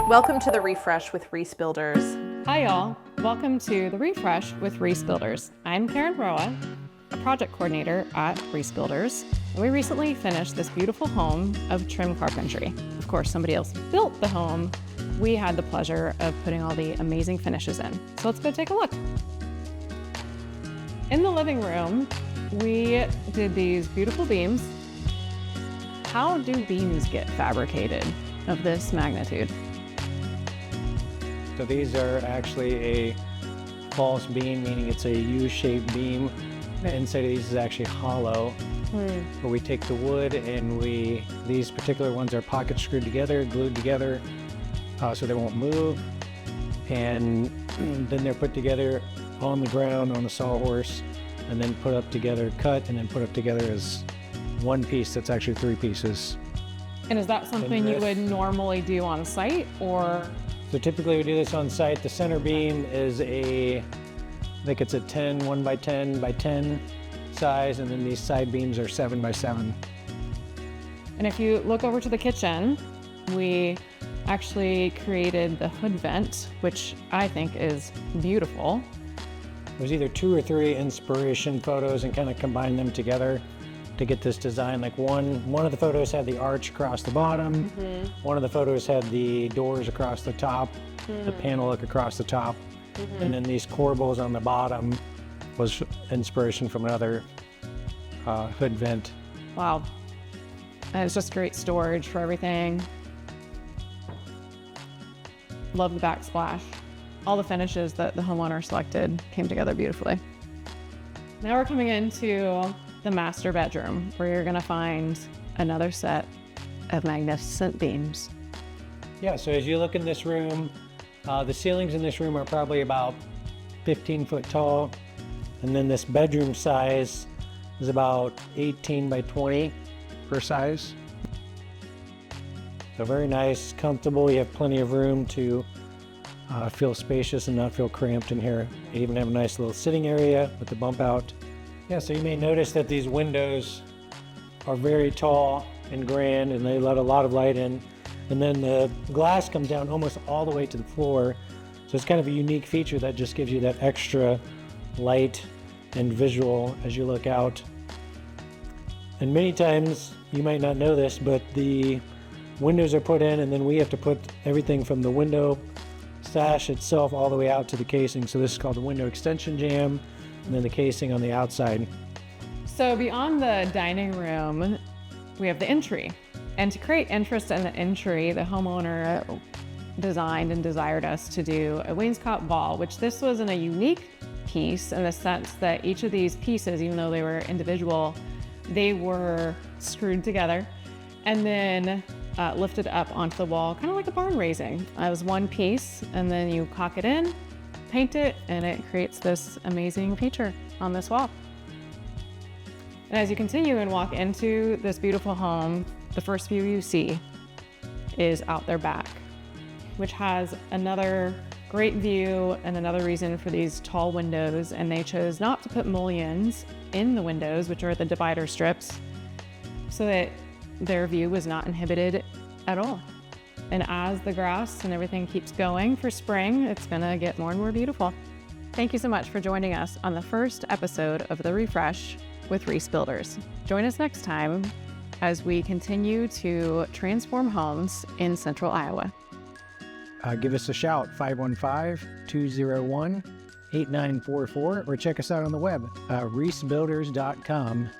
Welcome to The Refresh with Reese Builders. Hi y'all, welcome to The Refresh with Reese Builders. I'm Karen Roa, a project coordinator at Reese Builders, and we recently finished this beautiful home of trim carpentry. Of course, somebody else built the home. We had the pleasure of putting all the amazing finishes in. So let's go take a look. In the living room, we did these beautiful beams. How do beams get fabricated of this magnitude? So these are actually a false beam, meaning it's a U-shaped beam. The inside of these is actually hollow. But we take the wood and these particular ones are pocket screwed together, glued together, so they won't move. And then they're put together on the ground on a sawhorse, and then put up together, cut, and then put up together as one piece that's actually three pieces. And is that something you would normally do on site, or? So typically we do this on site. The center beam is I think it's a 1 by 10 by 10 size, and then these side beams are 7 by 7. And if you look over to the kitchen, we actually created the hood vent, which I think is beautiful. There's either 2 or 3 inspiration photos and kind of combine them together to get this design. Like one of the photos had the arch across the bottom. One of the photos had the doors across the top, the panel look across the top. And then these corbels on the bottom was inspiration from another hood vent. Wow. And it's just great storage for everything. Love the backsplash. All the finishes that the homeowner selected came together beautifully. Now we're coming into the master bedroom, where you're gonna find another set of magnificent beams. Yeah, so as you look in this room, the ceilings in this room are probably about 15 foot tall. And then this bedroom size is about 18 by 20 per size. So very nice, comfortable. You have plenty of room to feel spacious and not feel cramped in here. You even have a nice little sitting area with the bump out. Yeah, so you may notice that these windows are very tall and grand, and they let a lot of light in. And then the glass comes down almost all the way to the floor. So it's kind of a unique feature that just gives you that extra light and visual as you look out. And many times, you might not know this, but the windows are put in, and then we have to put everything from the window sash itself all the way out to the casing. So this is called the window extension jamb, and then the casing on the outside. So beyond the dining room, we have the entry. And to create interest in the entry, the homeowner designed and desired us to do a wainscot wall, which this was in a unique piece in the sense that each of these pieces, even though they were individual, they were screwed together and then lifted up onto the wall, kind of like a barn raising. It was one piece, and then you caulk it in, paint it, and it creates this amazing feature on this wall. And as you continue and walk into this beautiful home, the first view you see is out their back, which has another great view and another reason for these tall windows. And they chose not to put mullions in the windows, which are the divider strips, so that their view was not inhibited at all. And as the grass and everything keeps going for spring, it's gonna get more and more beautiful. Thank you so much for joining us on the first episode of The Refresh with Reese Builders. Join us next time as we continue to transform homes in Central Iowa. Give us a shout, 515-201-8944, or check us out on the web, reesebuilders.com.